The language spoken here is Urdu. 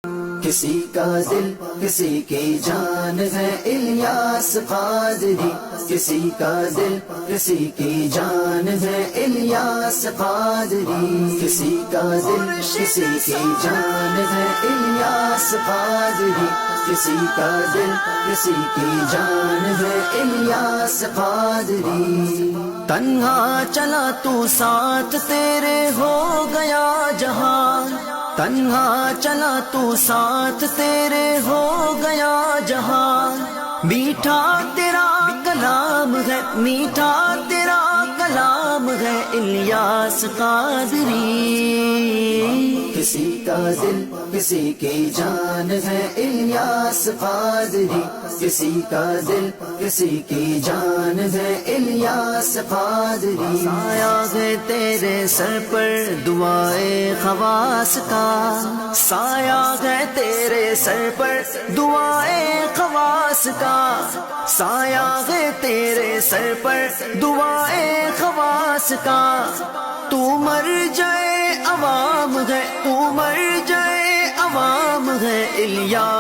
کسی کا دل کسی کی جان ہے الیاس قادری، کسی کا دل کسی کی جان ہے الیاس قادری، کسی کا دل کسی کی جان ہے الیاس قادری، کسی کا دل کسی کی جان ہے الیاس قادری۔ تنہا چلا تو ساتھ تیرے ہو گیا جہان، تنہا چلا تو ساتھ تیرے ہو گیا جہان، میٹھا تیرا کلام ہے، میٹھا تیرا کلام ہے الیاس قادری۔ کسی کا دل کسی کی جان ہے الیاس قادری، کسی کا دل کسی کی جان ہے الیاس قادری۔ سایہ ہے تیرے سر پر دعائے خواص کا، سایہ ہے تیرے سر پر دعائے خواص کا، سایہ ہے تیرے سر پر دعائے خواص کا۔ تو مر جائے عوام ہے، تو مر جائے عوام ہے الیاس